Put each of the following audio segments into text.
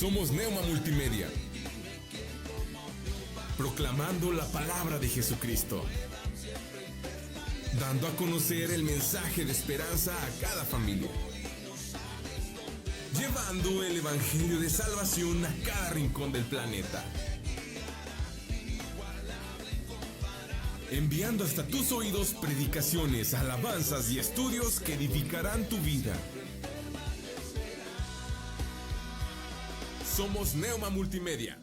Somos Neuma Multimedia, proclamando la palabra de Jesucristo, dando a conocer el mensaje de esperanza a cada familia, llevando el evangelio de salvación a cada rincón del planeta, enviando hasta tus oídos predicaciones, alabanzas y estudios que edificarán tu vida. Somos Neuma Multimedia.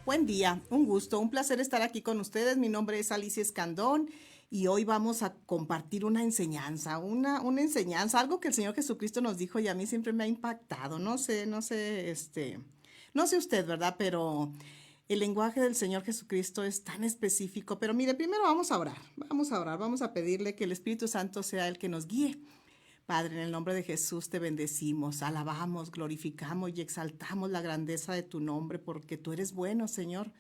Buen día, un gusto, un placer estar aquí con ustedes. Mi nombre es Alicia Escandón y hoy vamos a compartir una enseñanza, algo que el Señor Jesucristo nos dijo y a mí siempre me ha impactado. No sé usted, ¿verdad? Pero el lenguaje del Señor Jesucristo es tan específico. Pero mire, primero vamos a orar, vamos a pedirle que el Espíritu Santo sea el que nos guíe. Padre, en el nombre de Jesús te bendecimos, alabamos, glorificamos y exaltamos la grandeza de tu nombre, porque tú eres bueno, Señor,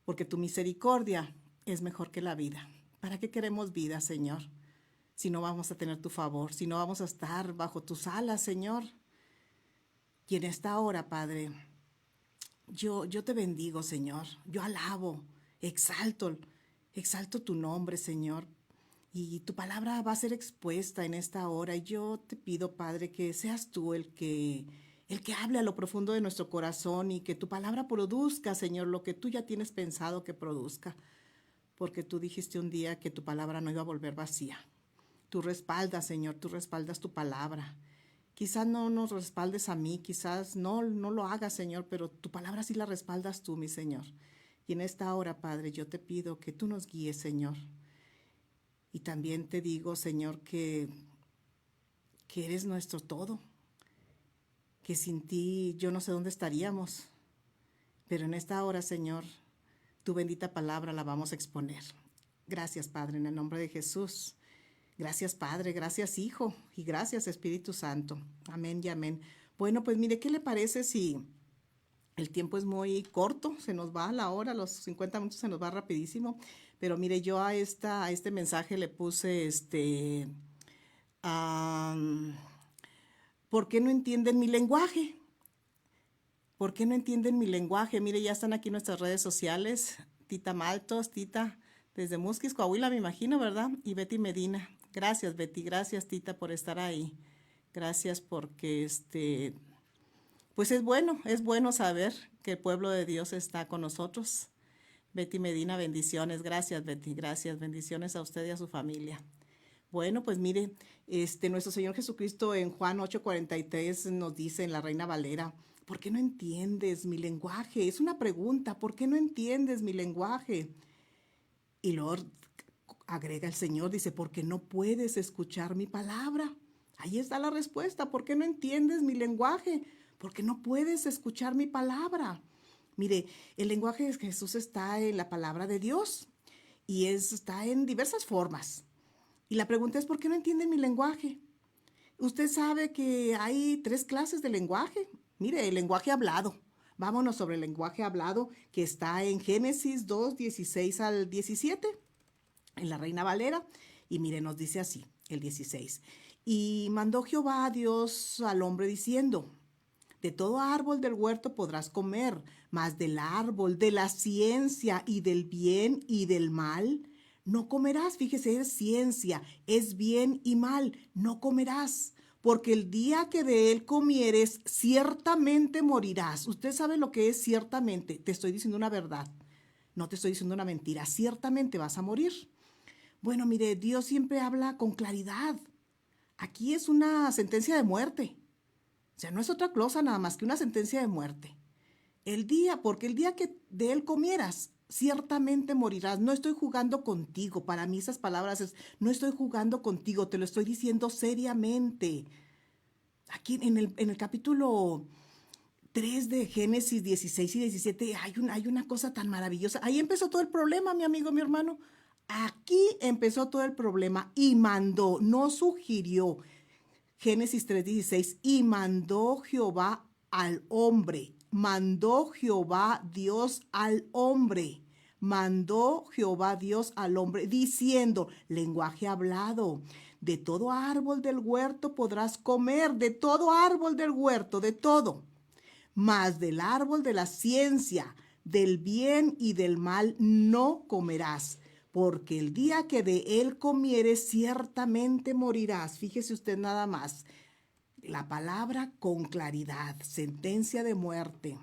porque tu misericordia es mejor que la vida. ¿Para qué queremos vida, Señor? Si no vamos a tener tu favor, si no vamos a estar bajo tus alas, Señor. Y en esta hora, Padre, yo te bendigo, Señor. Yo alabo, exalto tu nombre, Señor. Y tu palabra va a ser expuesta en esta hora. Y yo te pido, Padre, que seas tú el que hable a lo profundo de nuestro corazón y que tu palabra produzca, Señor, lo que tú ya tienes pensado que produzca. Porque tú dijiste un día que tu palabra no iba a volver vacía. Tú respaldas, Señor, tú respaldas tu palabra. Quizás no nos respaldes a mí, quizás no lo hagas, Señor, pero tu palabra sí la respaldas tú, mi Señor. Y en esta hora, Padre, yo te pido que tú nos guíes, Señor. Y también te digo, Señor, que eres nuestro todo, que sin ti yo no sé dónde estaríamos, pero en esta hora, Señor, tu bendita palabra la vamos a exponer. Gracias, Padre, en el nombre de Jesús. Gracias, Padre, gracias, Hijo, y gracias, Espíritu Santo. Amén y amén. Bueno, pues mire, ¿qué le parece si el tiempo es muy corto? Se nos va la hora, los 50 minutos se nos va rapidísimo. Pero mire, yo a este mensaje le puse ¿por qué no entienden mi lenguaje? ¿Por qué no entienden mi lenguaje? Mire, ya están aquí nuestras redes sociales. Tita Maltos, Tita, desde Musquis, Coahuila, me imagino, ¿verdad? Y Betty Medina. Gracias, Betty. Gracias, Tita, por estar ahí. Gracias porque pues es bueno saber que el pueblo de Dios está con nosotros. Betty Medina, bendiciones. Gracias, Betty. Gracias. Bendiciones a usted y a su familia. Bueno, pues mire, nuestro Señor Jesucristo en Juan 8:43 nos dice en la Reina Valera, ¿por qué no entiendes mi lenguaje? Es una pregunta, ¿por qué no entiendes mi lenguaje? Y luego agrega el Señor, dice, porque no puedes escuchar mi palabra. Ahí está la respuesta, ¿por qué no entiendes mi lenguaje? Porque no puedes escuchar mi palabra. Mire, el lenguaje de Jesús está en la palabra de Dios y está en diversas formas. Y la pregunta es, ¿por qué no entienden mi lenguaje? Usted sabe que hay 3 clases de lenguaje. Mire, el lenguaje hablado. Vámonos sobre el lenguaje hablado que está en Génesis 2:16 al 17, en la Reina Valera. Y mire, nos dice así, el 16. Y mandó Jehová a Dios al hombre diciendo, de todo árbol del huerto podrás comer, mas del árbol de la ciencia y del bien y del mal no comerás. Fíjese, es ciencia, es bien y mal, no comerás, porque el día que de él comieres, ciertamente morirás. Usted sabe lo que es ciertamente. Te estoy diciendo una verdad, no te estoy diciendo una mentira. Ciertamente vas a morir. Bueno, mire, Dios siempre habla con claridad. Aquí es una sentencia de muerte. O sea, no es otra cosa nada más que una sentencia de muerte. Porque el día que de él comieras, ciertamente morirás. No estoy jugando contigo. Para mí esas palabras es, no estoy jugando contigo, te lo estoy diciendo seriamente. Aquí en el capítulo 3 de Génesis 16 y 17 hay una cosa tan maravillosa. Ahí empezó todo el problema, mi amigo, mi hermano. Aquí empezó todo el problema y mandó, no sugirió. Génesis 3:16, y mandó Jehová al hombre. Mandó Jehová Dios al hombre. Mandó Jehová Dios al hombre, diciendo, lenguaje hablado, de todo árbol del huerto podrás comer, de todo árbol del huerto, de todo. Mas del árbol de la ciencia, del bien y del mal no comerás, porque el día que de él comieres ciertamente morirás. Fíjese usted nada más, la palabra con claridad, sentencia de muerte.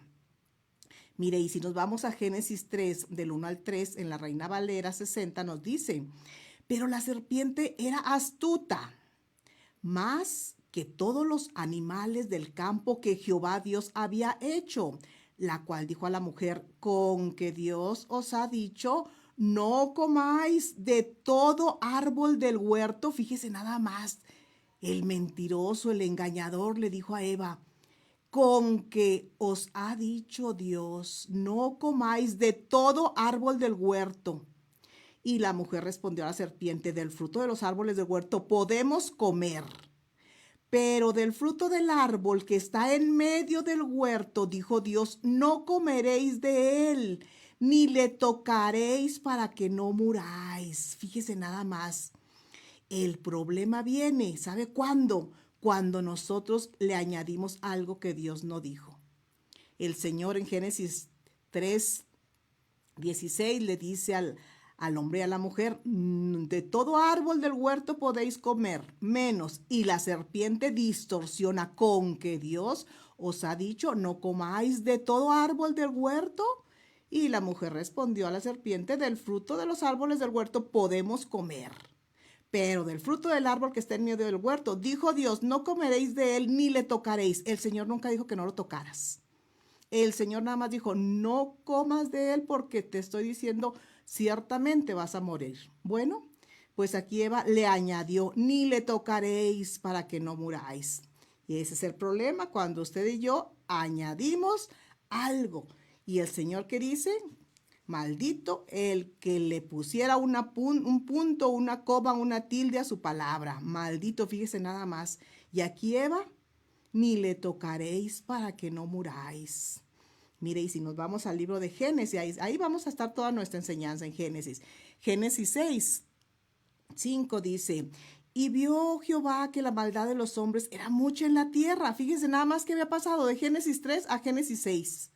Mire, y si nos vamos a Génesis 3, del 1 al 3, en la Reina Valera 60, nos dice, pero la serpiente era astuta, más que todos los animales del campo que Jehová Dios había hecho, la cual dijo a la mujer, con que Dios os ha dicho, no comáis de todo árbol del huerto. Fíjese nada más, el mentiroso, el engañador le dijo a Eva, con que os ha dicho Dios, no comáis de todo árbol del huerto. Y la mujer respondió a la serpiente, del fruto de los árboles del huerto podemos comer, pero del fruto del árbol que está en medio del huerto, dijo Dios, no comeréis de él, ni le tocaréis para que no muráis. Fíjese nada más, el problema viene, ¿sabe cuándo? Cuando nosotros le añadimos algo que Dios no dijo. El Señor en Génesis 3:16 le dice al hombre y a la mujer, de todo árbol del huerto podéis comer, menos. Y la serpiente distorsiona, con que Dios os ha dicho, no comáis de todo árbol del huerto. Y la mujer respondió a la serpiente, del fruto de los árboles del huerto podemos comer, pero del fruto del árbol que está en medio del huerto, dijo Dios, no comeréis de él ni le tocaréis. El Señor nunca dijo que no lo tocaras. El Señor nada más dijo, no comas de él porque te estoy diciendo, ciertamente vas a morir. Bueno, Pues aquí Eva le añadió, ni le tocaréis para que no muráis. Y ese es el problema cuando usted y yo añadimos algo. Y el Señor, ¿qué dice? Maldito el que le pusiera un punto, una coma, una tilde a su palabra. Maldito, fíjese nada más. Y aquí Eva, ni le tocaréis para que no muráis. Mire, y si nos vamos al libro de Génesis, ahí vamos a estar toda nuestra enseñanza en Génesis. Génesis 6:5 dice, y vio Jehová que la maldad de los hombres era mucha en la tierra. Fíjese nada más que había pasado de Génesis 3 a Génesis 6.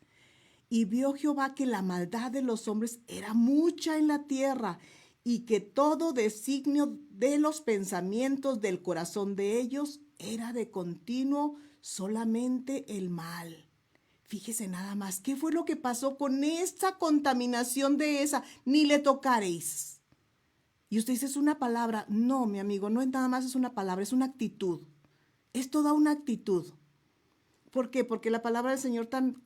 Y vio Jehová que la maldad de los hombres era mucha en la tierra y que todo designio de los pensamientos del corazón de ellos era de continuo solamente el mal. Fíjese nada más, ¿qué fue lo que pasó con esta contaminación de esa? Ni le tocaréis. Y usted dice, es una palabra. No, mi amigo, no es nada más es una palabra, es una actitud. Es toda una actitud. ¿Por qué? Porque la palabra del Señor tan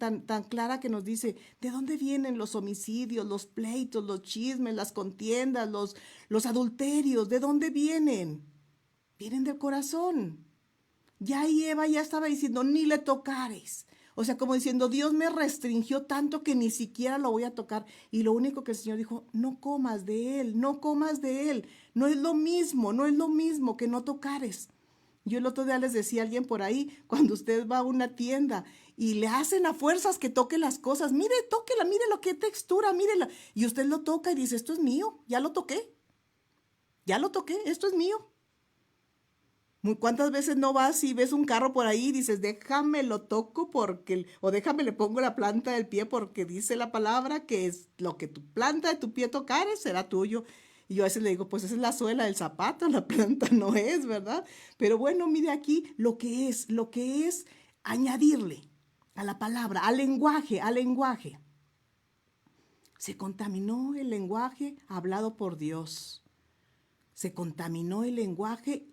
clara que nos dice, ¿de dónde vienen los homicidios, los pleitos, los chismes, las contiendas, los adulterios? ¿De dónde vienen? Vienen del corazón. Ya ahí Eva ya estaba diciendo, ni le tocares. O sea, como diciendo, Dios me restringió tanto que ni siquiera lo voy a tocar. Y lo único que el Señor dijo, no comas de él, no comas de él. No es lo mismo que no tocares. Yo el otro día les decía a alguien por ahí, cuando usted va a una tienda y le hacen a fuerzas que toque las cosas, mire, tóquela, mire lo que textura, mírela. Y usted lo toca y dice, esto es mío, ya lo toqué, esto es mío. ¿Cuántas veces no vas y ves un carro por ahí y dices, déjame lo toco o déjame le pongo la planta del pie porque dice la palabra que es lo que tu planta de tu pie tocare será tuyo? Y yo a veces le digo, pues esa es la suela del zapato, la planta no es, ¿verdad? Pero bueno, mire aquí lo que es añadirle a la palabra, al lenguaje. Se contaminó el lenguaje hablado por Dios. Se contaminó el lenguaje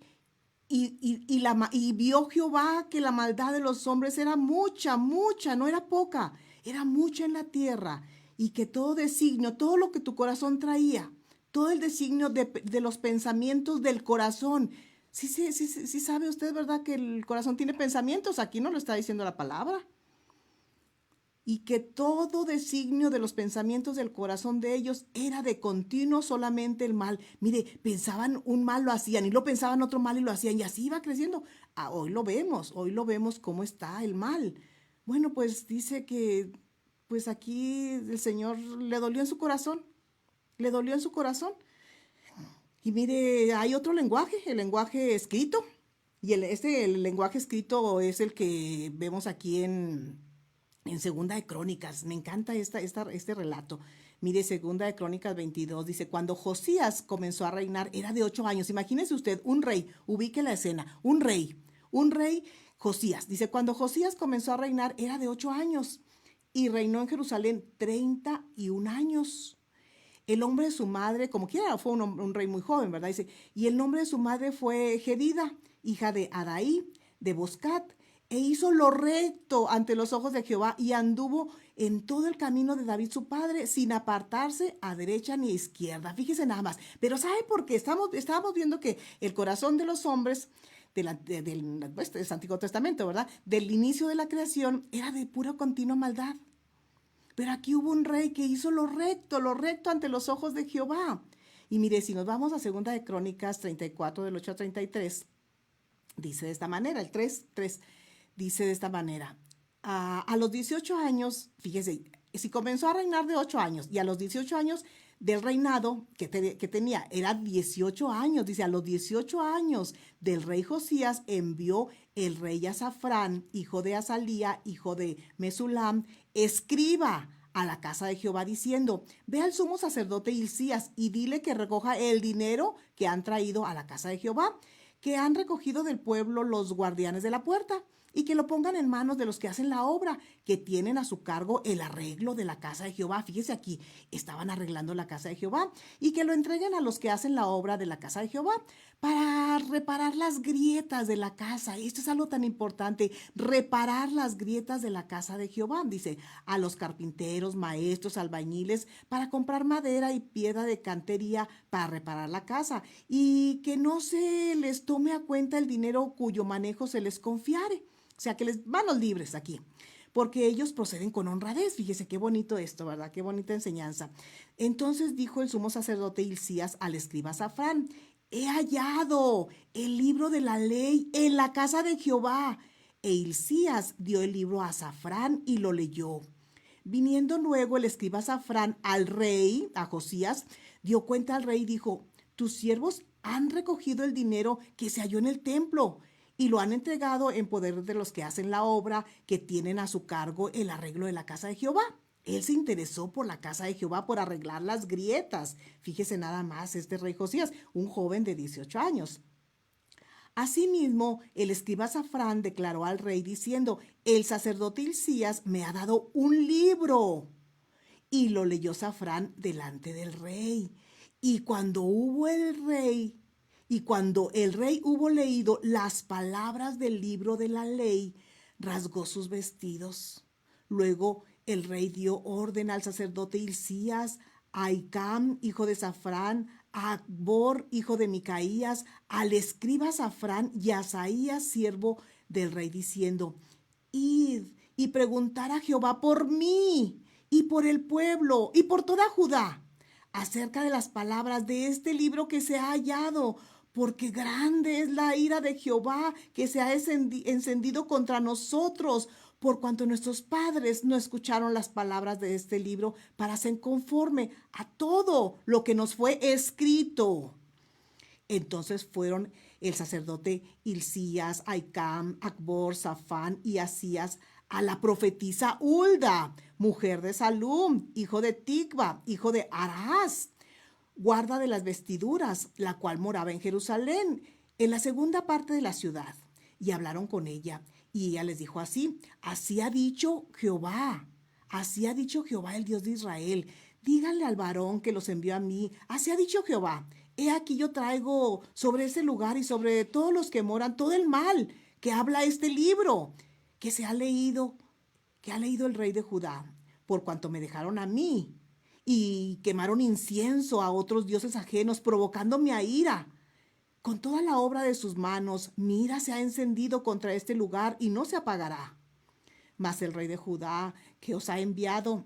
y vio Jehová que la maldad de los hombres era mucha, no era poca, era mucha en la tierra. Y que todo designio, todo lo que tu corazón traía, todo el designio de los pensamientos del corazón. Sí sabe usted, ¿verdad? Que el corazón tiene pensamientos. Aquí no lo está diciendo la palabra. Y que todo designio de los pensamientos del corazón de ellos era de continuo solamente el mal. Mire, pensaban un mal, lo hacían, y lo pensaban otro mal y lo hacían, y así iba creciendo. Hoy lo vemos cómo está el mal. Bueno, pues dice que, pues aquí el Señor le dolió en su corazón. Y mire, hay otro lenguaje, el lenguaje escrito. Y el lenguaje escrito es el que vemos aquí en Segunda de Crónicas. Me encanta este relato. Mire, Segunda de Crónicas 22 dice, cuando Josías comenzó a reinar, era de 8 años. Imagínese usted, un rey, ubique la escena, un rey, Josías. Dice, cuando Josías comenzó a reinar, era de 8 años y reinó en Jerusalén 31 años. El nombre de su madre, como quiera, fue un rey muy joven, ¿verdad? Dice, y el nombre de su madre fue Jedida, hija de Adaí, de Boscat, e hizo lo recto ante los ojos de Jehová y anduvo en todo el camino de David su padre, sin apartarse a derecha ni a izquierda. Fíjese nada más. Pero ¿sabe por qué? Estábamos viendo que el corazón de los hombres del Antiguo Testamento, ¿verdad? Del inicio de la creación, era de pura continua maldad. Pero aquí hubo un rey que hizo lo recto ante los ojos de Jehová. Y mire, si nos vamos a Segunda de Crónicas 34, del 8 a 33, dice de esta manera, el 3, dice de esta manera, a los 18 años, fíjese, si comenzó a reinar de 8 años y a los 18 años del reinado que tenía, era 18 años, dice, a los 18 años del rey Josías envió el rey Azafrán, hijo de Azalía, hijo de Mesulam, escriba a la casa de Jehová diciendo, ve al sumo sacerdote Hilcías y dile que recoja el dinero que han traído a la casa de Jehová, que han recogido del pueblo los guardianes de la puerta y que lo pongan en manos de los que hacen la obra, que tienen a su cargo el arreglo de la casa de Jehová. Fíjese aquí, estaban arreglando la casa de Jehová y que lo entreguen a los que hacen la obra de la casa de Jehová para reparar las grietas de la casa. Esto es algo tan importante, reparar las grietas de la casa de Jehová. Dice, a los carpinteros, maestros, albañiles, para comprar madera y piedra de cantería para reparar la casa y que no se les tome a cuenta el dinero cuyo manejo se les confiare. O sea, que les manos libres aquí, porque ellos proceden con honradez. Fíjese qué bonito esto, ¿verdad? Qué bonita enseñanza. Entonces dijo el sumo sacerdote Hilcías al escriba Safrán, he hallado el libro de la ley en la casa de Jehová. E Hilcías dio el libro a Safrán y lo leyó. Viniendo luego el escriba Safrán al rey, a Josías, dio cuenta al rey y dijo, tus siervos han recogido el dinero que se halló en el templo y lo han entregado en poder de los que hacen la obra, que tienen a su cargo el arreglo de la casa de Jehová. Él se interesó por la casa de Jehová, por arreglar las grietas. Fíjese nada más, este rey Josías, un joven de 18 años. Asimismo, el escriba Safrán declaró al rey diciendo, el sacerdote Hilcías me ha dado un libro. Y lo leyó Safrán delante del rey. Y cuando el rey hubo leído las palabras del libro de la ley, rasgó sus vestidos. Luego el rey dio orden al sacerdote Hilcías, a Ahicam, hijo de Safrán, a Acbor, hijo de Micaías, al escriba Safrán y a Asaías, siervo del rey, diciendo, id y preguntar a Jehová por mí y por el pueblo y por toda Judá acerca de las palabras de este libro que se ha hallado, porque grande es la ira de Jehová que se ha encendido contra nosotros, por cuanto nuestros padres no escucharon las palabras de este libro para ser conforme a todo lo que nos fue escrito. Entonces fueron el sacerdote Hilcías, Ahicam, Acbor, Safán y Asías a la profetisa Hulda, mujer de Salum, hijo de Ticva, hijo de Arás, guarda de las vestiduras, la cual moraba en Jerusalén, en la segunda parte de la ciudad. Y hablaron con ella, y ella les dijo así, así ha dicho Jehová el Dios de Israel, díganle al varón que los envió a mí, así ha dicho Jehová, he aquí yo traigo sobre ese lugar y sobre todos los que moran todo el mal que habla este libro, que ha leído el rey de Judá, por cuanto me dejaron a mí, y quemaron incienso a otros dioses ajenos, provocándome a ira. Con toda la obra de sus manos, mi ira se ha encendido contra este lugar y no se apagará. Mas el rey de Judá, que os ha enviado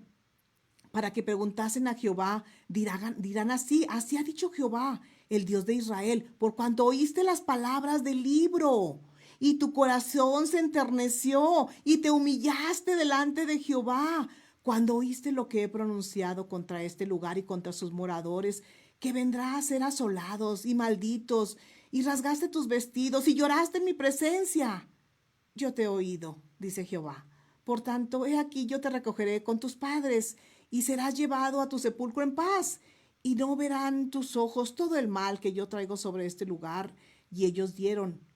para que preguntasen a Jehová, dirán así ha dicho Jehová, el Dios de Israel, por cuanto oíste las palabras del libro, y tu corazón se enterneció, y te humillaste delante de Jehová, cuando oíste lo que he pronunciado contra este lugar y contra sus moradores, que vendrá a ser asolados y malditos, y rasgaste tus vestidos y lloraste en mi presencia. Yo te he oído, dice Jehová. Por tanto, he aquí yo te recogeré con tus padres, y serás llevado a tu sepulcro en paz, y no verán tus ojos todo el mal que yo traigo sobre este lugar. Y ellos dieron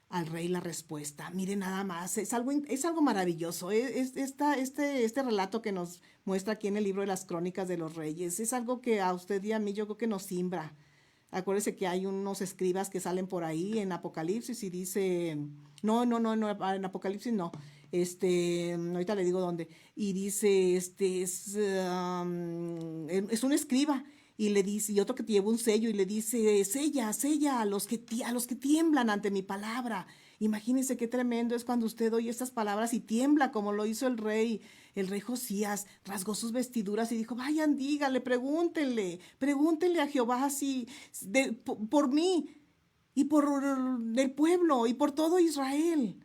al rey la respuesta. Miren nada más, es algo maravilloso. Este relato que nos muestra aquí en el libro de las Crónicas de los Reyes es algo que a usted y a mí yo creo que nos simbra. Acuérdese que hay unos escribas que salen por ahí en Apocalipsis y dice, no, en Apocalipsis no, ahorita le digo dónde, y dice, es un escriba, y le dice, y otro que lleva un sello, y le dice, sella a los que tiemblan ante mi palabra. Imagínense qué tremendo es cuando usted oye estas palabras y tiembla, como lo hizo el rey Josías, rasgó sus vestiduras y dijo, vayan, díganle, pregúntenle a Jehová así, por mí, y por el pueblo, y por todo Israel,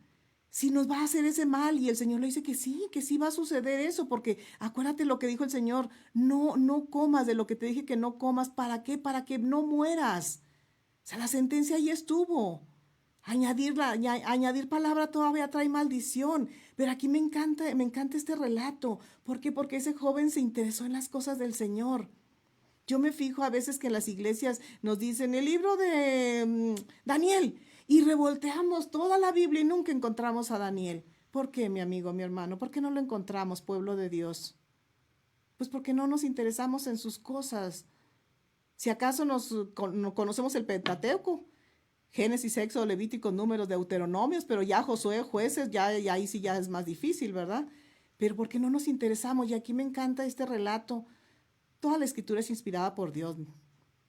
si nos va a hacer ese mal. Y el Señor le dice que sí va a suceder eso, porque acuérdate lo que dijo el Señor, no comas de lo que te dije que no comas. ¿Para qué? Para que no mueras. O sea, la sentencia ahí estuvo. Añadir palabra todavía trae maldición. Pero aquí me encanta este relato. ¿Por qué? Porque ese joven se interesó en las cosas del Señor. Yo me fijo a veces que en las iglesias nos dicen el libro de Daniel, Y revolteamos toda la Biblia y nunca encontramos a Daniel. ¿Por qué, mi amigo, mi hermano? ¿Por qué no lo encontramos, pueblo de Dios? Pues porque no nos interesamos en sus cosas. Si acaso no conocemos el Pentateuco, Génesis, Éxodo, Levítico, Números, Deuteronomios, pero ya Josué, Jueces, ya ahí sí ya es más difícil, ¿verdad? Pero porque no nos interesamos, y aquí me encanta este relato. Toda la escritura es inspirada por Dios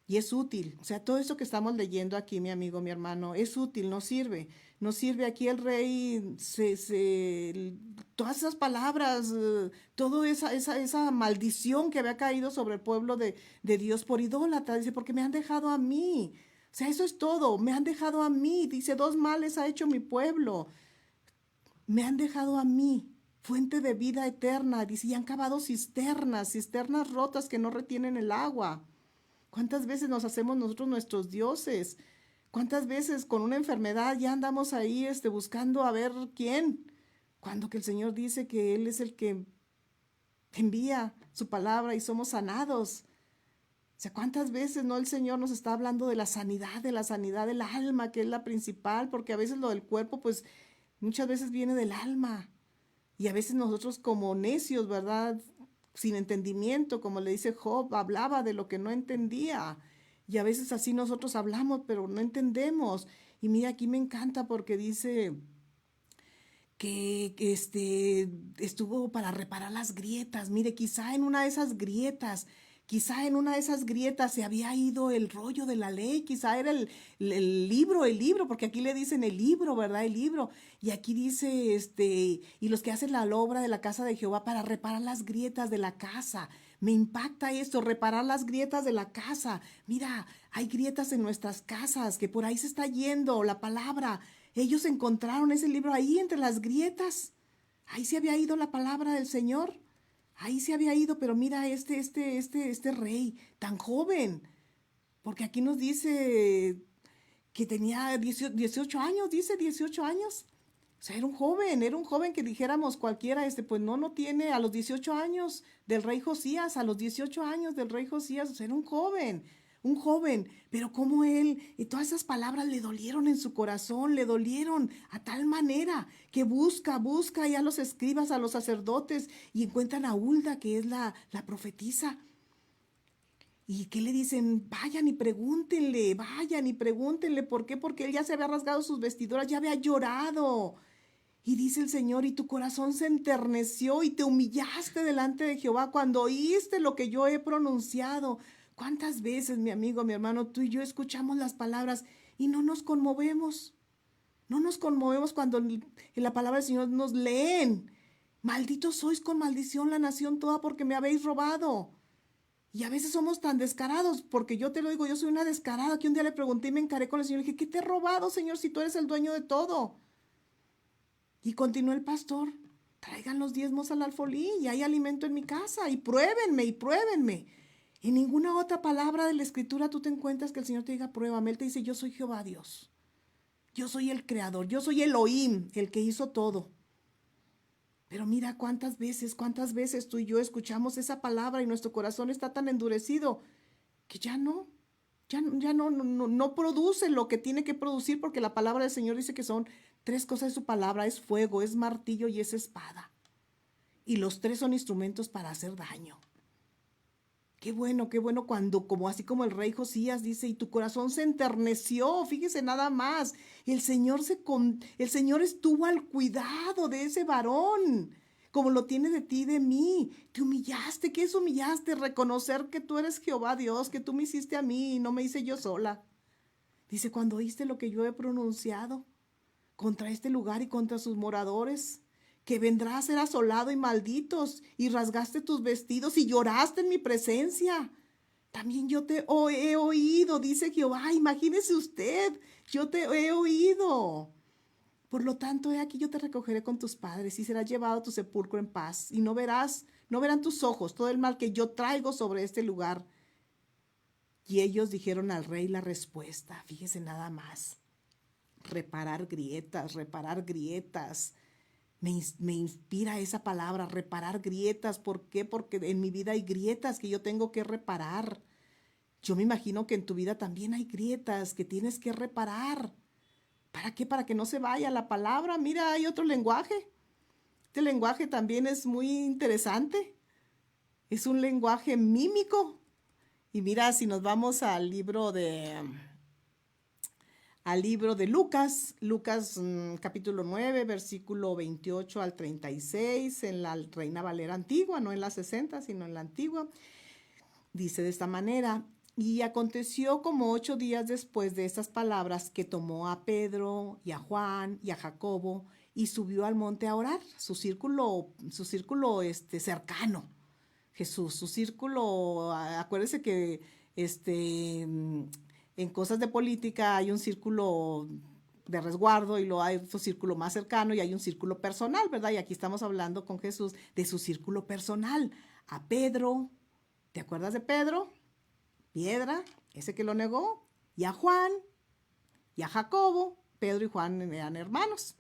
y es útil. O sea, todo eso que estamos leyendo aquí, mi amigo, mi hermano, es útil, nos sirve. Nos sirve aquí el rey, todas esas palabras, toda esa maldición que había caído sobre el pueblo de Dios por idólatra. Dice, porque me han dejado a mí. O sea, eso es todo, me han dejado a mí. Dice, dos males ha hecho mi pueblo. Me han dejado a mí, fuente de vida eterna. Dice, y han cavado cisternas, cisternas rotas que no retienen el agua. ¿Cuántas veces nos hacemos nosotros nuestros dioses? ¿Cuántas veces con una enfermedad ya andamos ahí buscando a ver quién? Cuando que el Señor dice que Él es el que envía su palabra y somos sanados. O sea, ¿cuántas veces no el Señor nos está hablando de la sanidad del alma, que es la principal? Porque a veces lo del cuerpo, pues muchas veces viene del alma. Y a veces nosotros como necios, ¿verdad? Sin entendimiento, como le dice Job, hablaba de lo que no entendía. Y a veces así nosotros hablamos, pero no entendemos. Y mira, aquí me encanta porque dice que estuvo para reparar las grietas. Mire, quizá en una de esas grietas se había ido el rollo de la ley, quizá era el libro, porque aquí le dicen el libro, ¿verdad? El libro. Y aquí dice, y los que hacen la obra de la casa de Jehová para reparar las grietas de la casa. Me impacta esto, reparar las grietas de la casa. Mira, hay grietas en nuestras casas, que por ahí se está yendo la palabra. Ellos encontraron ese libro ahí entre las grietas. Ahí se había ido la palabra del Señor. Ahí se había ido, pero mira este rey tan joven. Porque aquí nos dice que tenía 18 años, dice 18 años. O sea, era un joven que dijéramos cualquiera, pues no tiene a los 18 años del rey Josías, a los 18 años del rey Josías, o sea, era un joven, pero como él, y todas esas palabras le dolieron en su corazón, le dolieron a tal manera que busca y a los escribas, a los sacerdotes, y encuentran a Hulda, que es la profetisa. ¿Y qué le dicen? Vayan y pregúntenle, ¿por qué? Porque él ya se había rasgado sus vestiduras, ya había llorado. Y dice el Señor, y tu corazón se enterneció y te humillaste delante de Jehová cuando oíste lo que yo he pronunciado. ¿Cuántas veces, mi amigo, mi hermano, tú y yo escuchamos las palabras y no nos conmovemos? No nos conmovemos cuando en la palabra del Señor nos leen. Malditos sois con maldición la nación toda porque me habéis robado. Y a veces somos tan descarados, porque yo te lo digo, yo soy una descarada, que un día le pregunté y me encaré con el Señor, y dije, ¿qué te he robado, Señor, si tú eres el dueño de todo? Y continuó el pastor, traigan los diezmos al alfolí y hay alimento en mi casa, y pruébenme, y pruébenme. En ninguna otra palabra de la Escritura tú te encuentras que el Señor te diga, pruébame. Él te dice, yo soy Jehová Dios, yo soy el Creador, yo soy Elohim, el que hizo todo. Pero mira cuántas veces tú y yo escuchamos esa palabra y nuestro corazón está tan endurecido que ya no produce lo que tiene que producir, porque la palabra del Señor dice que son tres cosas de su palabra: es fuego, es martillo y es espada. Y los tres son instrumentos para hacer daño. Qué bueno cuando, así como el rey Josías dice, y tu corazón se enterneció, fíjese nada más. El Señor estuvo al cuidado de ese varón, como lo tiene de ti y de mí. Te humillaste. ¿Qué es humillaste? Reconocer que tú eres Jehová Dios, que tú me hiciste a mí y no me hice yo sola. Dice, cuando oíste lo que yo he pronunciado contra este lugar y contra sus moradores, que vendrá a ser asolado y malditos, y rasgaste tus vestidos y lloraste en mi presencia. También yo te he oído, dice Jehová. Imagínese usted, yo te he oído. Por lo tanto, he aquí, yo te recogeré con tus padres y serás llevado a tu sepulcro en paz, y no verán tus ojos todo el mal que yo traigo sobre este lugar. Y ellos dijeron al rey la respuesta, fíjese nada más: reparar grietas. Me inspira esa palabra, reparar grietas. ¿Por qué? Porque en mi vida hay grietas que yo tengo que reparar. Yo me imagino que en tu vida también hay grietas que tienes que reparar. ¿Para qué? Para que no se vaya la palabra. Mira, hay otro lenguaje. Este lenguaje también es muy interesante. Es un lenguaje mímico. Y mira, si nos vamos al libro de Lucas, capítulo 9, versículo 28 al 36, en la Reina Valera antigua, no en la 60, sino en la antigua, dice de esta manera: y aconteció como 8 días después de estas palabras que tomó a Pedro y a Juan y a Jacobo y subió al monte a orar, su círculo cercano. Jesús, su círculo, acuérdese que en cosas de política hay un círculo de resguardo y luego hay otro círculo más cercano y hay un círculo personal, ¿verdad? Y aquí estamos hablando con Jesús de su círculo personal. A Pedro, ¿te acuerdas de Pedro? Piedra, ese que lo negó, y a Juan, y a Jacobo. Pedro y Juan eran hermanos.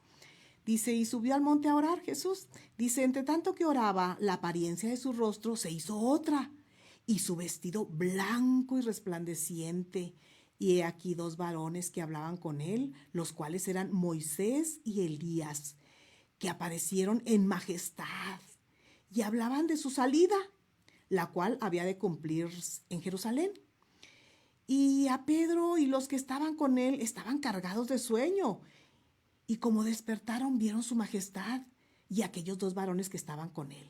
Dice, y subió al monte a orar Jesús. Dice, entre tanto que oraba, la apariencia de su rostro se hizo otra, y su vestido blanco y resplandeciente. Y he aquí 2 varones que hablaban con él, los cuales eran Moisés y Elías, que aparecieron en majestad, y hablaban de su salida, la cual había de cumplir en Jerusalén. Y a Pedro y los que estaban con él estaban cargados de sueño, y como despertaron vieron su majestad y aquellos 2 varones que estaban con él.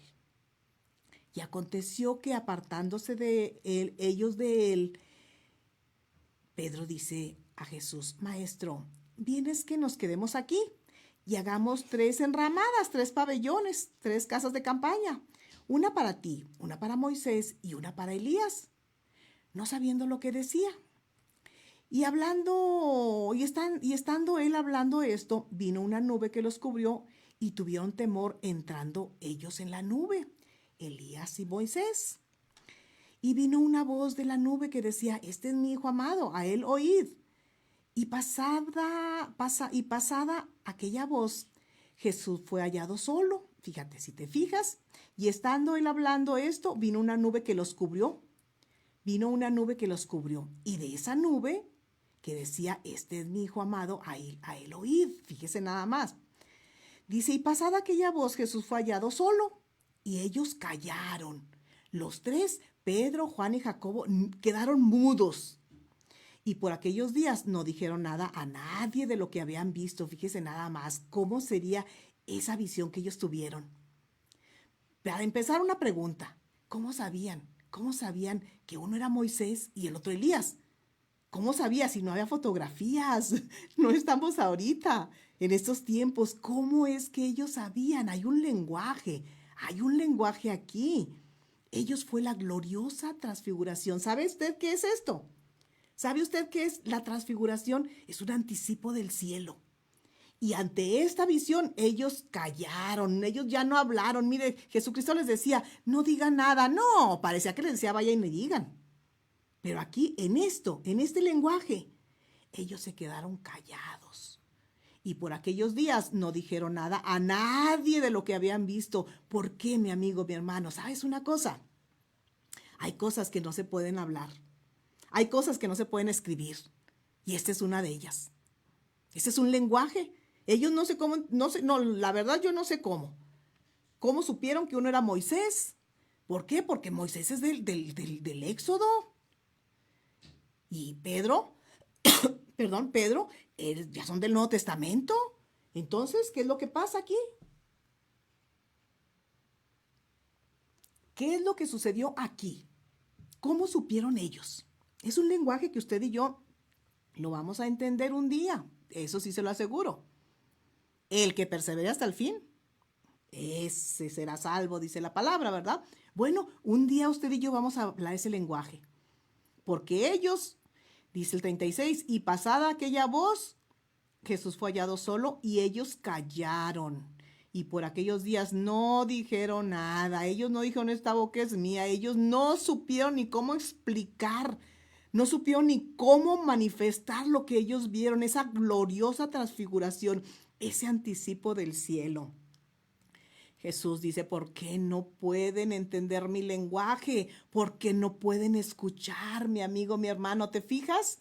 Y aconteció que apartándose de él, ellos de él, Pedro dice a Jesús: Maestro, ¿vienes que nos quedemos aquí y hagamos 3 enramadas, 3 pabellones, 3 casas de campaña? Una para ti, una para Moisés y una para Elías. No sabiendo lo que decía. Y estando él hablando esto, vino una nube que los cubrió y tuvieron temor entrando ellos en la nube, Elías y Moisés. Y vino una voz de la nube que decía: este es mi hijo amado, a él oíd. Y pasada aquella voz, Jesús fue hallado solo. Fíjate, si te fijas, y estando él hablando esto, vino una nube que los cubrió. Y de esa nube que decía: este es mi hijo amado, a él oíd. Fíjese nada más. Dice, y pasada aquella voz, Jesús fue hallado solo, y ellos callaron. Los 3, Pedro, Juan y Jacobo, quedaron mudos. Y por aquellos días no dijeron nada a nadie de lo que habían visto. Fíjese nada más cómo sería esa visión que ellos tuvieron. Para empezar, una pregunta: ¿Cómo sabían que uno era Moisés y el otro Elías? ¿Cómo sabía si no había fotografías? No estamos ahorita en estos tiempos. ¿Cómo es que ellos sabían? Hay un lenguaje aquí. Ellos fue la gloriosa transfiguración. ¿Sabe usted qué es esto? ¿Sabe usted qué es la transfiguración? Es un anticipo del cielo. Y ante esta visión, ellos callaron, ellos ya no hablaron. Mire, Jesucristo les decía: no digan nada. No, parecía que les decía: vayan y me digan. Pero aquí, en este lenguaje, ellos se quedaron callados. Y por aquellos días no dijeron nada a nadie de lo que habían visto. ¿Por qué, mi amigo, mi hermano? ¿Sabes una cosa? Hay cosas que no se pueden hablar. Hay cosas que no se pueden escribir. Y esta es una de ellas. Este es un lenguaje. Ellos no sé cómo, la verdad yo no sé cómo. ¿Cómo supieron que uno era Moisés? ¿Por qué? Porque Moisés es del Éxodo. Y Pedro, Pedro, ya son del Nuevo Testamento. Entonces, ¿qué es lo que pasa aquí? ¿Qué es lo que sucedió aquí? ¿Cómo supieron ellos? Es un lenguaje que usted y yo lo vamos a entender un día. Eso sí se lo aseguro. El que persevere hasta el fin, ese será salvo, dice la palabra, ¿verdad? Bueno, un día usted y yo vamos a hablar ese lenguaje. Porque ellos, dice el 36, y pasada aquella voz, Jesús fue hallado solo y ellos callaron. Y por aquellos días no dijeron nada. Ellos no dijeron: esta boca es mía. Ellos no supieron ni cómo explicar. No supieron ni cómo manifestar lo que ellos vieron. Esa gloriosa transfiguración. Ese anticipo del cielo. Jesús dice: ¿por qué no pueden entender mi lenguaje? ¿Por qué no pueden escuchar, mi amigo, mi hermano? ¿Te fijas?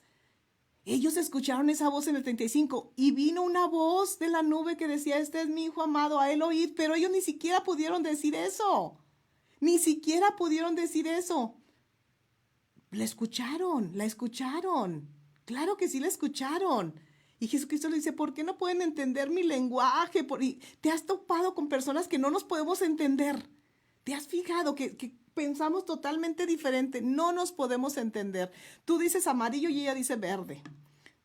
Ellos escucharon esa voz en el 35 y vino una voz de la nube que decía, este es mi hijo amado, a él oíd, pero ellos ni siquiera pudieron decir eso. Ni siquiera pudieron decir eso. La escucharon. Claro que sí la escucharon. Y Jesucristo le dice, ¿por qué no pueden entender mi lenguaje? Y te has topado con personas que no nos podemos entender. ¿Te has fijado que pensamos totalmente diferente? No nos podemos entender. Tú dices amarillo y ella dice verde.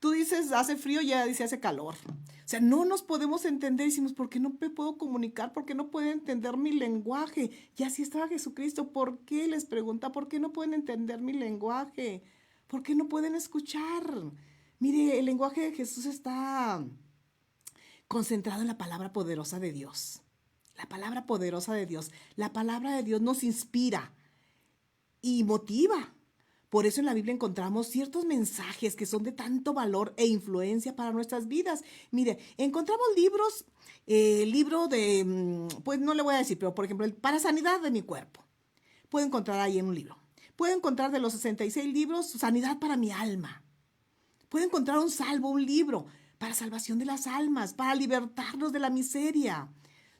Tú dices hace frío y ella dice hace calor. O sea, no nos podemos entender. Decimos, ¿por qué no me puedo comunicar? ¿Por qué no pueden entender mi lenguaje? Y así estaba Jesucristo. ¿Por qué? Les pregunta, ¿por qué no pueden entender mi lenguaje? ¿Por qué no pueden escuchar? Mire, el lenguaje de Jesús está concentrado en la palabra poderosa de Dios. La palabra poderosa de Dios. La palabra de Dios nos inspira y motiva. Por eso en la Biblia encontramos ciertos mensajes que son de tanto valor e influencia para nuestras vidas. Mire, encontramos libros, libro de, pues no le voy a decir, pero por ejemplo, para sanidad de mi cuerpo. Puedo encontrar ahí en un libro. Puedo encontrar de los 66 libros, sanidad para mi alma. Puedo encontrar un salmo, un libro para salvación de las almas, para libertarnos de la miseria.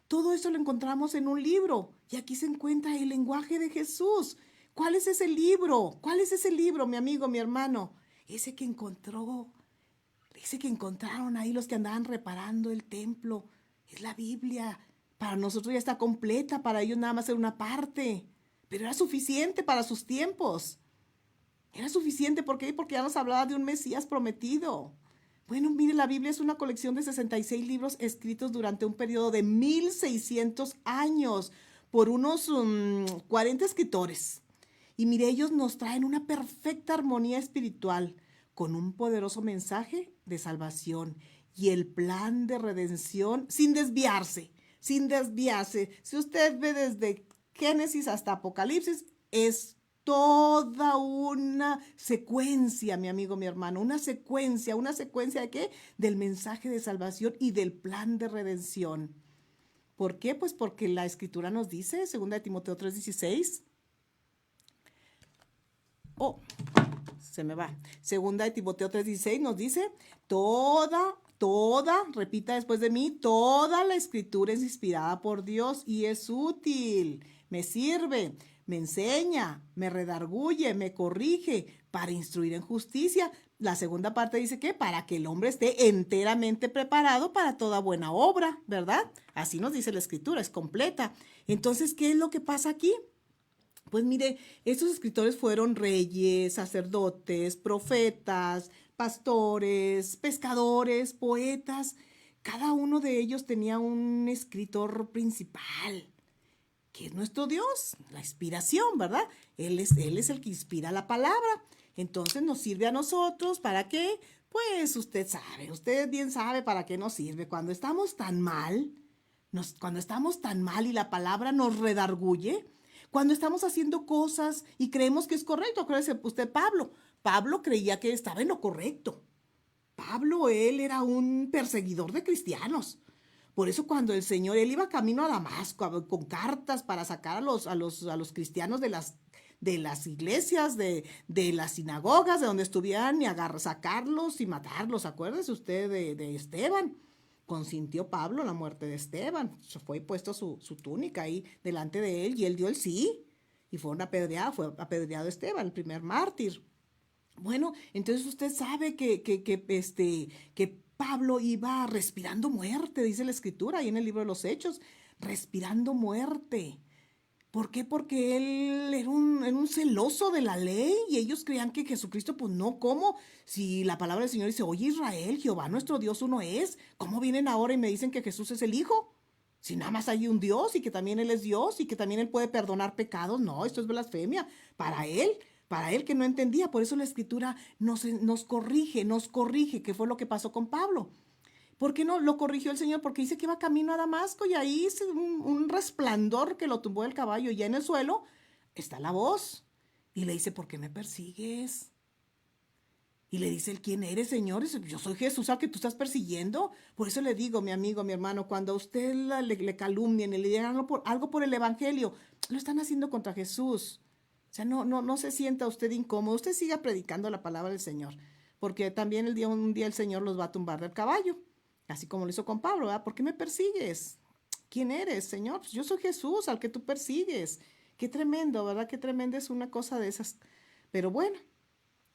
Todo eso lo encontramos en un libro y aquí se encuentra el lenguaje de Jesús. ¿Cuál es ese libro? ¿Cuál es ese libro, mi amigo, mi hermano? Ese que encontraron ahí los que andaban reparando el templo. Es la Biblia. Para nosotros ya está completa, para ellos nada más era una parte. Pero era suficiente para sus tiempos. Era suficiente, ¿por qué? Porque ya nos hablaba de un Mesías prometido. Bueno, mire, la Biblia es una colección de 66 libros escritos durante un periodo de 1600 años por unos 40 escritores. Y mire, ellos nos traen una perfecta armonía espiritual con un poderoso mensaje de salvación y el plan de redención sin desviarse. Si usted ve desde Génesis hasta Apocalipsis, es toda una secuencia, mi amigo, mi hermano, una secuencia ¿de qué? Del mensaje de salvación y del plan de redención. ¿Por qué? Pues porque la Escritura nos dice, 2 Timoteo 3:16, se me va. 2 Timoteo 3:16 nos dice, repita después de mí, toda la Escritura es inspirada por Dios y es útil, me sirve, me enseña, me redarguye, me corrige para instruir en justicia. La segunda parte dice que para que el hombre esté enteramente preparado para toda buena obra, ¿verdad? Así nos dice la Escritura, es completa. Entonces, ¿qué es lo que pasa aquí? Pues mire, estos escritores fueron reyes, sacerdotes, profetas, pastores, pescadores, poetas. Cada uno de ellos tenía un escritor principal, que es nuestro Dios, la inspiración, ¿verdad? Él es el que inspira la palabra. Entonces nos sirve a nosotros, ¿para qué? Pues usted bien sabe para qué nos sirve. Cuando estamos tan mal y la palabra nos redarguye, cuando estamos haciendo cosas y creemos que es correcto. Acuérdese usted, Pablo creía que estaba en lo correcto. Él era un perseguidor de cristianos. Por eso cuando el Señor, él iba camino a Damasco con cartas para sacar a los cristianos de las iglesias, de las sinagogas, de donde estuvieran, y sacarlos y matarlos. Acuérdese usted de Esteban. Consintió Pablo la muerte de Esteban. Fue puesto su túnica ahí delante de él y él dio el sí. Y fue apedreado Esteban, el primer mártir. Bueno, entonces usted sabe que Pablo iba respirando muerte, dice la Escritura ahí en el libro de los Hechos, respirando muerte. ¿Por qué? Porque él era un celoso de la ley y ellos creían que Jesucristo, pues no, ¿cómo? Si la palabra del Señor dice, oye Israel, Jehová nuestro Dios uno es, ¿cómo vienen ahora y me dicen que Jesús es el Hijo? Si nada más hay un Dios y que también Él es Dios y que también Él puede perdonar pecados. No, esto es blasfemia para él que no entendía. Por eso la Escritura nos corrige, que fue lo que pasó con Pablo. ¿Por qué no lo corrigió el Señor? Porque dice que iba camino a Damasco y ahí es un resplandor que lo tumbó del caballo. Y ya en el suelo está la voz. Y le dice, ¿por qué me persigues? Y le dice, ¿quién eres, Señor? Y dice, yo soy Jesús al que tú estás persiguiendo. Por eso le digo, mi amigo, mi hermano, cuando a usted le calumnien y le digan algo por el Evangelio, lo están haciendo contra Jesús. O sea, no se sienta usted incómodo. Usted siga predicando la palabra del Señor. porque también un día el Señor los va a tumbar del caballo, así como lo hizo con Pablo, ¿verdad? ¿Por qué me persigues? ¿Quién eres, Señor? Pues yo soy Jesús, al que tú persigues. Qué tremendo, ¿verdad? Qué tremenda es una cosa de esas. Pero bueno,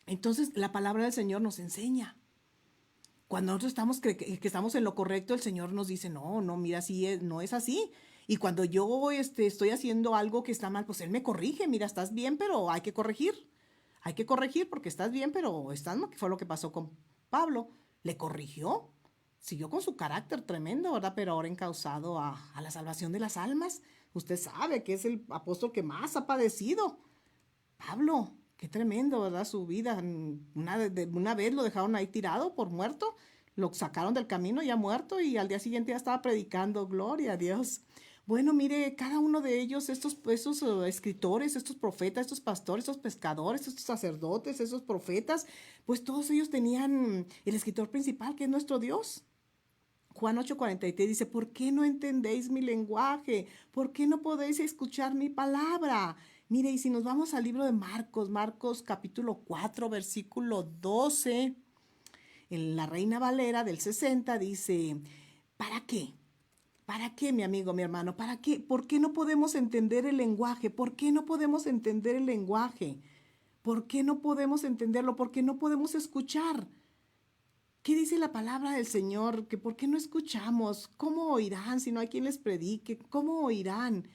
entonces la palabra del Señor nos enseña. Cuando nosotros que estamos en lo correcto, el Señor nos dice, no, no, mira, no es así. Y cuando yo estoy haciendo algo que está mal, pues Él me corrige, mira, estás bien, pero hay que corregir. Hay que corregir porque estás bien, pero estás mal, que fue lo que pasó con Pablo. Le corrigió, siguió con su carácter tremendo, ¿verdad? Pero ahora encausado a la salvación de las almas. Usted sabe que es el apóstol que más ha padecido. Pablo, qué tremendo, ¿verdad? Su vida. Una vez lo dejaron ahí tirado por muerto, lo sacaron del camino ya muerto y al día siguiente ya estaba predicando, gloria a Dios. Bueno, mire, cada uno de ellos, estos escritores, estos profetas, estos pastores, estos pescadores, estos sacerdotes, esos profetas, pues todos ellos tenían el escritor principal, que es nuestro Dios. Juan 8:43 dice, ¿por qué no entendéis mi lenguaje? ¿Por qué no podéis escuchar mi palabra? Mire, y si nos vamos al libro de Marcos capítulo 4, versículo 12, en la Reina Valera del 60 dice, ¿para qué? ¿Para qué, mi amigo, mi hermano? ¿Para qué? ¿Por qué no podemos entender el lenguaje? ¿Por qué no podemos entender el lenguaje? ¿Por qué no podemos entenderlo? ¿Por qué no podemos escuchar? ¿Qué dice la palabra del Señor? Que por qué no escuchamos. ¿Cómo oirán si no hay quien les predique? ¿Cómo oirán?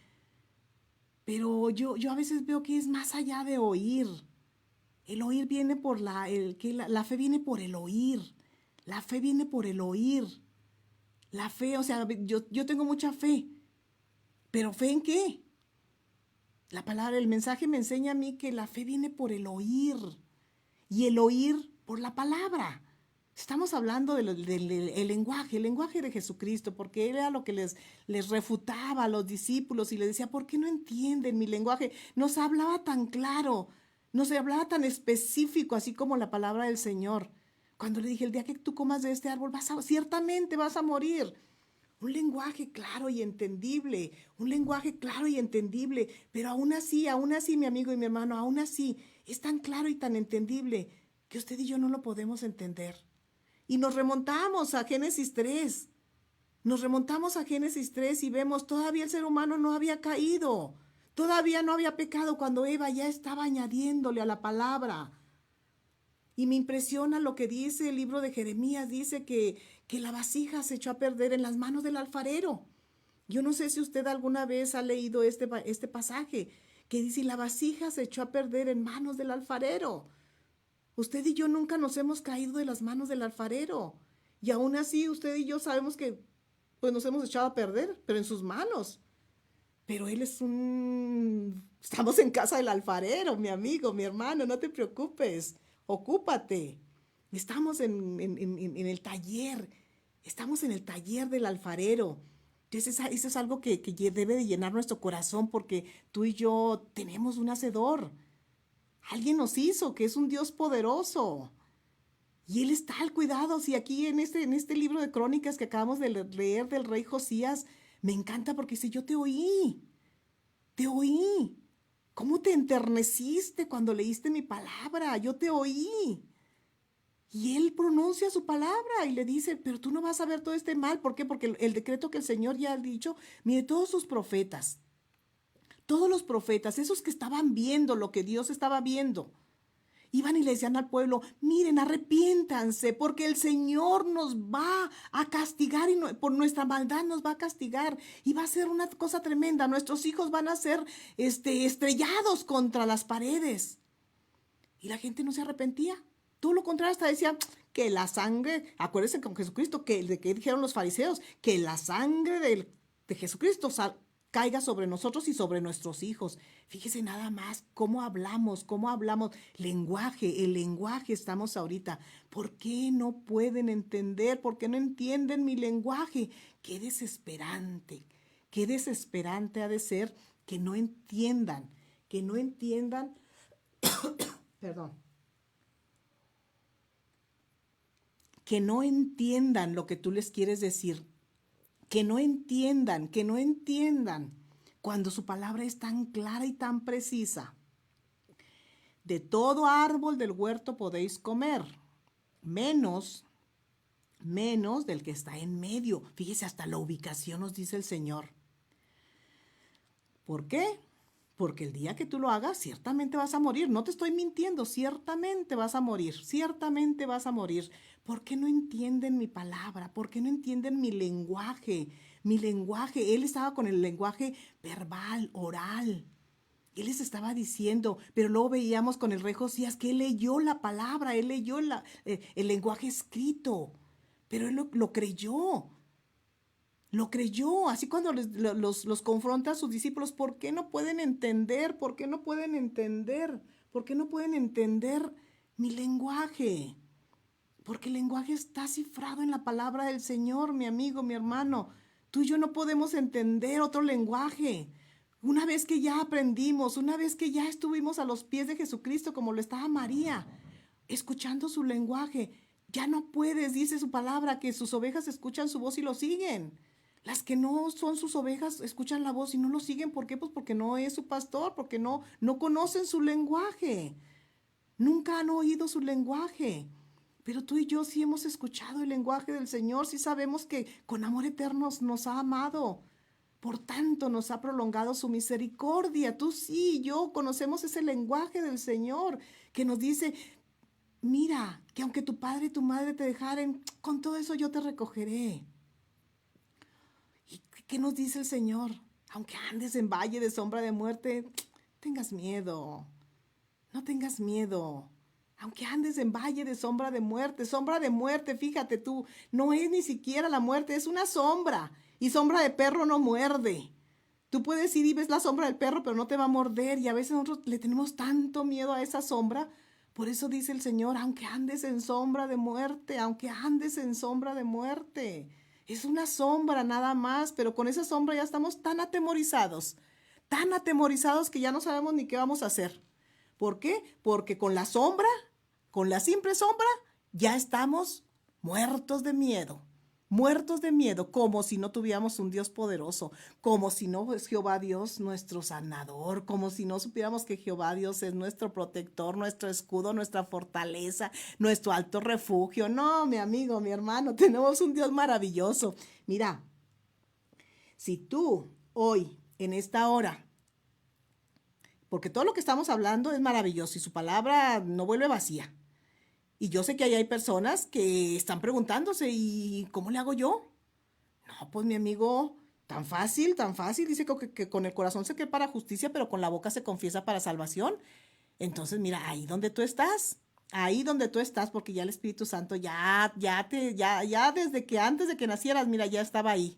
Pero yo a veces veo que es más allá de oír. El oír viene por la fe viene por el oír. La fe viene por el oír. La fe, o sea, yo tengo mucha fe. ¿Pero fe en qué? La palabra, el mensaje me enseña a mí que la fe viene por el oír. Y el oír por la palabra. Estamos hablando del lenguaje, el lenguaje de Jesucristo, porque Él era lo que les refutaba a los discípulos y les decía, ¿por qué no entienden mi lenguaje? Nos hablaba tan claro, nos hablaba tan específico, así como la palabra del Señor. Cuando le dije, el día que tú comas de este árbol, ciertamente vas a morir. Un lenguaje claro y entendible, un lenguaje claro y entendible, pero aún así, mi amigo y mi hermano, aún así, es tan claro y tan entendible que usted y yo no lo podemos entender. Y nos remontamos a Génesis 3. Nos remontamos a Génesis 3 y vemos, todavía el ser humano no había caído. Todavía no había pecado cuando Eva ya estaba añadiéndole a la palabra. Y me impresiona lo que dice el libro de Jeremías. Dice que la vasija se echó a perder en las manos del alfarero. Yo no sé si usted alguna vez ha leído este pasaje que dice, la vasija se echó a perder en manos del alfarero. Usted y yo nunca nos hemos caído de las manos del alfarero. Y aún así usted y yo sabemos que pues nos hemos echado a perder, pero en sus manos. Pero él Estamos en casa del alfarero, mi amigo, mi hermano, no te preocupes, ocúpate. Estamos en el taller, estamos en el taller del alfarero. Entonces eso es algo que debe de llenar nuestro corazón porque tú y yo tenemos un hacedor. Alguien nos hizo, que es un Dios poderoso. Y Él está al cuidado. Si aquí en este libro de crónicas que acabamos de leer del rey Josías, me encanta porque dice, yo te oí. Te oí. ¿Cómo te enterneciste cuando leíste mi palabra? Yo te oí. Y Él pronuncia su palabra y le dice, pero tú no vas a ver todo este mal. ¿Por qué? Porque el decreto que el Señor ya ha dicho, mire, todos los profetas, esos que estaban viendo lo que Dios estaba viendo, iban y le decían al pueblo, miren, arrepiéntanse, porque el Señor nos va a castigar y por nuestra maldad nos va a castigar. Y va a ser una cosa tremenda. Nuestros hijos van a ser estrellados contra las paredes. Y la gente no se arrepentía. Todo lo contrario, hasta decía que la sangre, acuérdense con Jesucristo, que dijeron los fariseos, que la sangre de Jesucristo caiga sobre nosotros y sobre nuestros hijos. Fíjese nada más cómo hablamos, lenguaje, el lenguaje estamos ahorita. ¿Por qué no pueden entender? ¿Por qué no entienden mi lenguaje? Qué desesperante ha de ser que no entiendan, perdón, que no entiendan lo que tú les quieres decir. Que no entiendan, cuando su palabra es tan clara y tan precisa. De todo árbol del huerto podéis comer, menos del que está en medio. Fíjese, hasta la ubicación nos dice el Señor. ¿Por qué? Porque el día que tú lo hagas, ciertamente vas a morir. No te estoy mintiendo, ciertamente vas a morir, ciertamente vas a morir. ¿Por qué no entienden mi palabra? ¿Por qué no entienden mi lenguaje? Mi lenguaje, él estaba con el lenguaje verbal, oral. Él les estaba diciendo, pero luego veíamos con el rey Josías que él leyó la palabra, él leyó el lenguaje escrito, pero él lo creyó. Lo creyó, así cuando los confronta a sus discípulos, ¿por qué no pueden entender? ¿Por qué no pueden entender? ¿Por qué no pueden entender mi lenguaje? Porque el lenguaje está cifrado en la palabra del Señor, mi amigo, mi hermano. Tú y yo no podemos entender otro lenguaje. Una vez que ya aprendimos, una vez que ya estuvimos a los pies de Jesucristo, como lo estaba María, escuchando su lenguaje, ya no puedes, dice su palabra, que sus ovejas escuchan su voz y lo siguen. Las que no son sus ovejas escuchan la voz y no lo siguen. ¿Por qué? Pues porque no es su pastor, porque no conocen su lenguaje. Nunca han oído su lenguaje. Pero tú y yo sí hemos escuchado el lenguaje del Señor, sí sabemos que con amor eterno nos ha amado. Por tanto, nos ha prolongado su misericordia. Tú sí y yo conocemos ese lenguaje del Señor que nos dice, mira, que aunque tu padre y tu madre te dejaren, con todo eso yo te recogeré. ¿Y qué nos dice el Señor? Aunque andes en valle de sombra de muerte, tengas miedo. No tengas miedo. Aunque andes en valle de sombra de muerte, fíjate tú, no es ni siquiera la muerte, es una sombra. Y sombra de perro no muerde. Tú puedes ir y ves la sombra del perro, pero no te va a morder. Y a veces nosotros le tenemos tanto miedo a esa sombra. Por eso dice el Señor, aunque andes en sombra de muerte, aunque andes en sombra de muerte. Es una sombra nada más, pero con esa sombra ya estamos tan atemorizados que ya no sabemos ni qué vamos a hacer. ¿Por qué? Porque con la sombra, con la simple sombra, ya estamos muertos de miedo, como si no tuviéramos un Dios poderoso, como si no es Jehová Dios nuestro sanador, como si no supiéramos que Jehová Dios es nuestro protector, nuestro escudo, nuestra fortaleza, nuestro alto refugio. No, mi amigo, mi hermano, tenemos un Dios maravilloso. Mira, si tú hoy, en esta hora, porque todo lo que estamos hablando es maravilloso y su palabra no vuelve vacía. Y yo sé que ahí hay personas que están preguntándose, ¿y cómo le hago yo? No, pues mi amigo, tan fácil, dice que con el corazón se cree para justicia, pero con la boca se confiesa para salvación. Entonces, mira, ahí donde tú estás, porque ya el Espíritu Santo ya desde que antes de que nacieras, mira, ya estaba ahí.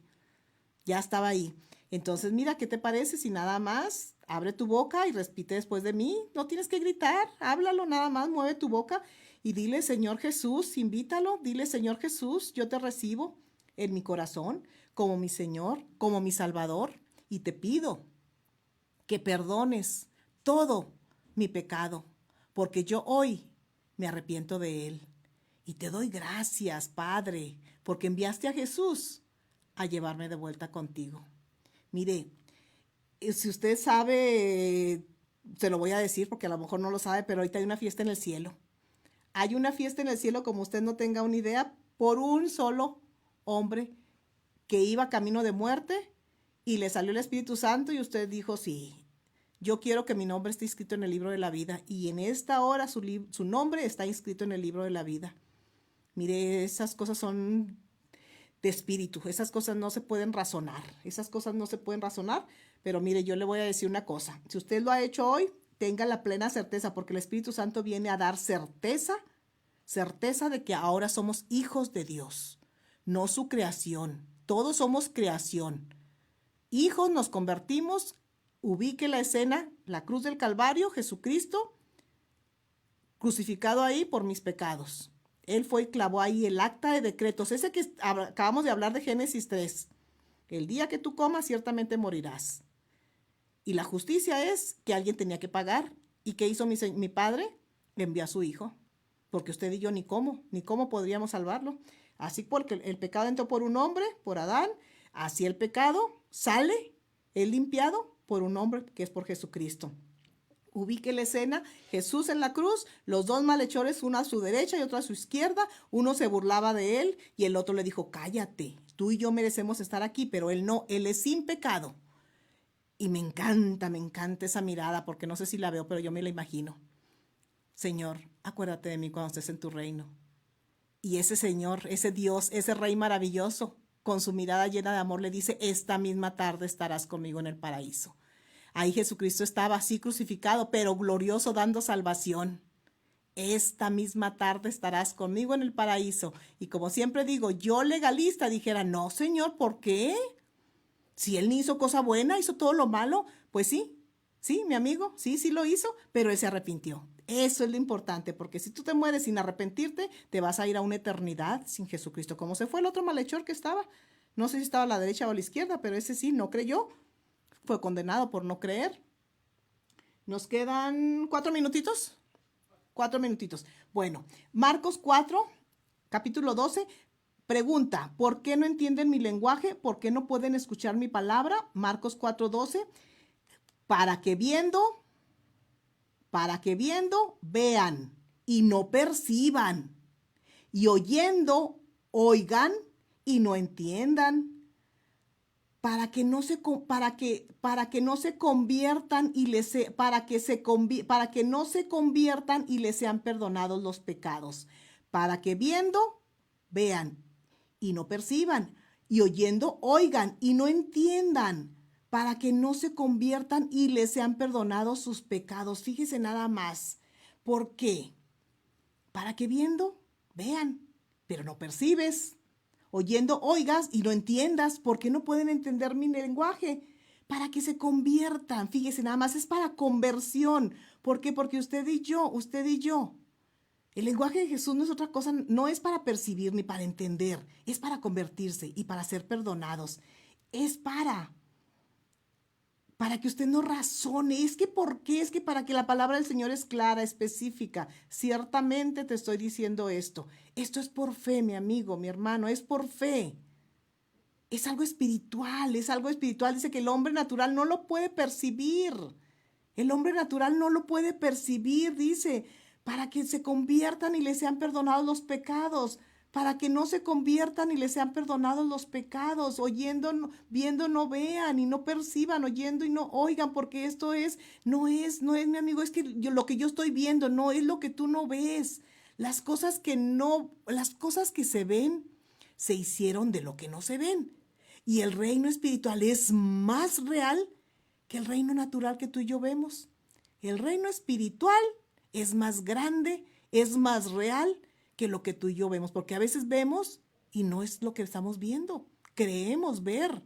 Entonces, mira, ¿qué te parece si nada más abre tu boca y repite después de mí? No tienes que gritar, háblalo nada más, mueve tu boca y dile, Señor Jesús, invítalo, dile, Señor Jesús, yo te recibo en mi corazón como mi Señor, como mi Salvador, y te pido que perdones todo mi pecado, porque yo hoy me arrepiento de él. Y te doy gracias, Padre, porque enviaste a Jesús a llevarme de vuelta contigo. Mire, si usted sabe, se lo voy a decir porque a lo mejor no lo sabe, pero ahorita hay una fiesta en el cielo. Hay una fiesta en el cielo, como usted no tenga una idea, por un solo hombre que iba camino de muerte y le salió el Espíritu Santo y usted dijo, sí, yo quiero que mi nombre esté inscrito en el libro de la vida. Y en esta hora su nombre está inscrito en el libro de la vida. Mire, esas cosas son de espíritu, esas cosas no se pueden razonar, pero mire, yo le voy a decir una cosa, si usted lo ha hecho hoy, tenga la plena certeza, porque el Espíritu Santo viene a dar certeza de que ahora somos hijos de Dios, no su creación, todos somos creación, hijos nos convertimos, ubique la escena, la cruz del Calvario, Jesucristo, crucificado ahí por mis pecados. Él fue y clavó ahí el acta de decretos, ese que acabamos de hablar de Génesis 3. El día que tú comas, ciertamente morirás. Y la justicia es que alguien tenía que pagar. ¿Y qué hizo mi padre? Le envió a su hijo. Porque usted y yo ni cómo podríamos salvarlo. Así porque el pecado entró por un hombre, por Adán. Así el pecado sale, es limpiado por un hombre que es por Jesucristo. Ubique la escena, Jesús en la cruz, los dos malhechores, uno a su derecha y otro a su izquierda, uno se burlaba de él y el otro le dijo, cállate, tú y yo merecemos estar aquí, pero él no, él es sin pecado. Y me encanta esa mirada, porque no sé si la veo, pero yo me la imagino. Señor, acuérdate de mí cuando estés en tu reino. Y ese Señor, ese Dios, ese Rey maravilloso, con su mirada llena de amor, le dice, esta misma tarde estarás conmigo en el paraíso. Ahí Jesucristo estaba así crucificado, pero glorioso, dando salvación. Esta misma tarde estarás conmigo en el paraíso. Y como siempre digo, yo legalista dijera, no, Señor, ¿por qué? Si él ni hizo cosa buena, hizo todo lo malo, pues sí, mi amigo, sí lo hizo, pero él se arrepintió. Eso es lo importante, porque si tú te mueres sin arrepentirte, te vas a ir a una eternidad sin Jesucristo. Como se fue el otro malhechor que estaba, no sé si estaba a la derecha o a la izquierda, pero ese sí, no creyó, fue condenado por no creer. Nos quedan 4 minutitos. 4 minutitos. Bueno, Marcos 4, capítulo 12. Pregunta, ¿por qué no entienden mi lenguaje? ¿Por qué no pueden escuchar mi palabra? Marcos 4:12. Para que viendo, vean y no perciban. Y oyendo, oigan y no entiendan. Para que no se conviertan y para que no se conviertan y les sean perdonados los pecados. Para que viendo, vean y no perciban, y oyendo, oigan y no entiendan, para que no se conviertan y les sean perdonados sus pecados. Fíjese nada más. ¿Por qué? Para que viendo, vean, pero no percibes. Oyendo, oigas y no entiendas. ¿Por qué no pueden entender mi lenguaje? Para que se conviertan. Fíjese nada más, es para conversión. ¿Por qué? Porque usted y yo. El lenguaje de Jesús no es otra cosa, no es para percibir ni para entender, es para convertirse y para ser perdonados. Es para que usted no razone. ¿Por qué? Es que para que la palabra del Señor es clara, específica. Ciertamente te estoy diciendo esto. Esto es por fe, mi amigo, mi hermano, es por fe. Es algo espiritual, Dice que el hombre natural no lo puede percibir. El hombre natural no lo puede percibir, dice, para que se conviertan y les sean perdonados los pecados. Para que no se conviertan y les sean perdonados los pecados, oyendo, viendo no vean y no perciban, oyendo y no oigan, porque esto no es mi amigo, es que lo que yo estoy viendo no es lo que tú no ves. Las cosas que se ven, se hicieron de lo que no se ven. Y el reino espiritual es más real que el reino natural que tú y yo vemos. El reino espiritual es más grande, es más real que lo que tú y yo vemos, porque a veces vemos y no es lo que estamos viendo, creemos ver.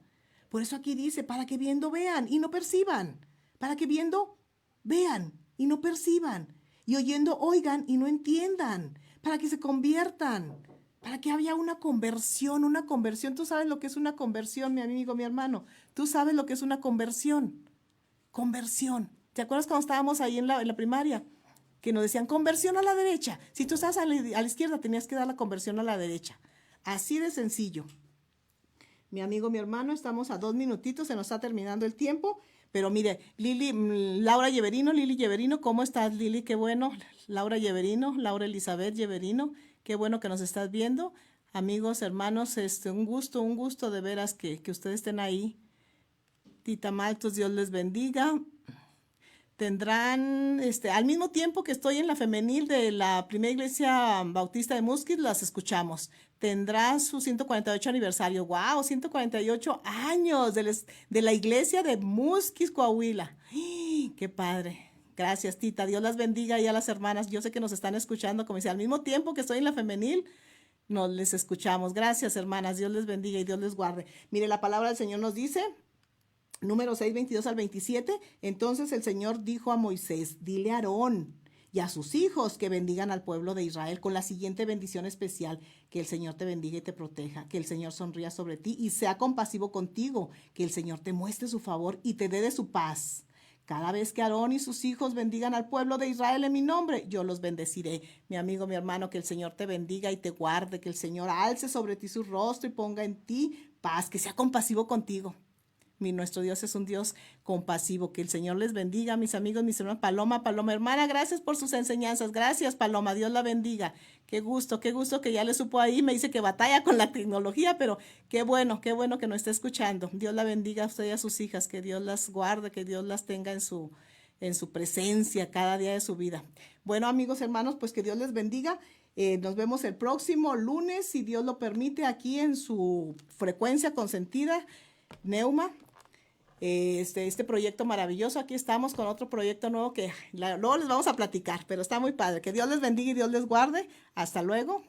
Por eso aquí dice, para que viendo vean y no perciban, para que viendo vean y no perciban, y oyendo oigan y no entiendan, para que se conviertan, para que haya una conversión. Tú sabes lo que es una conversión, mi amigo, mi hermano, tú sabes lo que es una conversión. ¿Te acuerdas cuando estábamos ahí en la primaria? Que nos decían conversión a la derecha. Si tú estás a la izquierda, tenías que dar la conversión a la derecha. Así de sencillo. Mi amigo, mi hermano, estamos a 2 minutitos, se nos está terminando el tiempo. Pero mire, Laura Lleverino, ¿cómo estás, Lili? Qué bueno. Laura Laura Elizabeth Lleverino, qué bueno que nos estás viendo. Amigos, hermanos, un gusto de veras que ustedes estén ahí. Tita Maltos, Dios les bendiga. Tendrán, al mismo tiempo que estoy en la femenil de la Primera Iglesia Bautista de Musquis, las escuchamos. Tendrá su 148 aniversario. ¡Wow! 148 años de la iglesia de Musquis, Coahuila. ¡Qué padre! Gracias, Tita. Dios las bendiga y a las hermanas. Yo sé que nos están escuchando, como dice, al mismo tiempo que estoy en la femenil, nos les escuchamos. Gracias, hermanas. Dios les bendiga y Dios les guarde. Mire, la palabra del Señor nos dice... Número 6, 22 al 27. Entonces el Señor dijo a Moisés, dile a Aarón y a sus hijos que bendigan al pueblo de Israel con la siguiente bendición especial: que el Señor te bendiga y te proteja, que el Señor sonría sobre ti y sea compasivo contigo, que el Señor te muestre su favor y te dé de su paz. Cada vez que Aarón y sus hijos bendigan al pueblo de Israel en mi nombre, yo los bendeciré. Mi amigo, mi hermano, que el Señor te bendiga y te guarde, que el Señor alce sobre ti su rostro y ponga en ti paz, que sea compasivo contigo. Nuestro Dios es un Dios compasivo. Que el Señor les bendiga, mis amigos, mis hermanos. Paloma, hermana, gracias por sus enseñanzas. Gracias, Paloma, Dios la bendiga. Qué gusto que ya le supo ahí. Me dice que batalla con la tecnología, pero qué bueno que nos está escuchando. Dios la bendiga a usted y a sus hijas, que Dios las guarde, que Dios las tenga en su presencia cada día de su vida. Bueno, amigos, hermanos, pues que Dios les bendiga. Nos vemos el próximo lunes, si Dios lo permite, aquí en su frecuencia consentida, Neuma. Este proyecto maravilloso. Aquí estamos con otro proyecto nuevo que luego les vamos a platicar, pero está muy padre. Que Dios les bendiga y Dios les guarde. Hasta luego.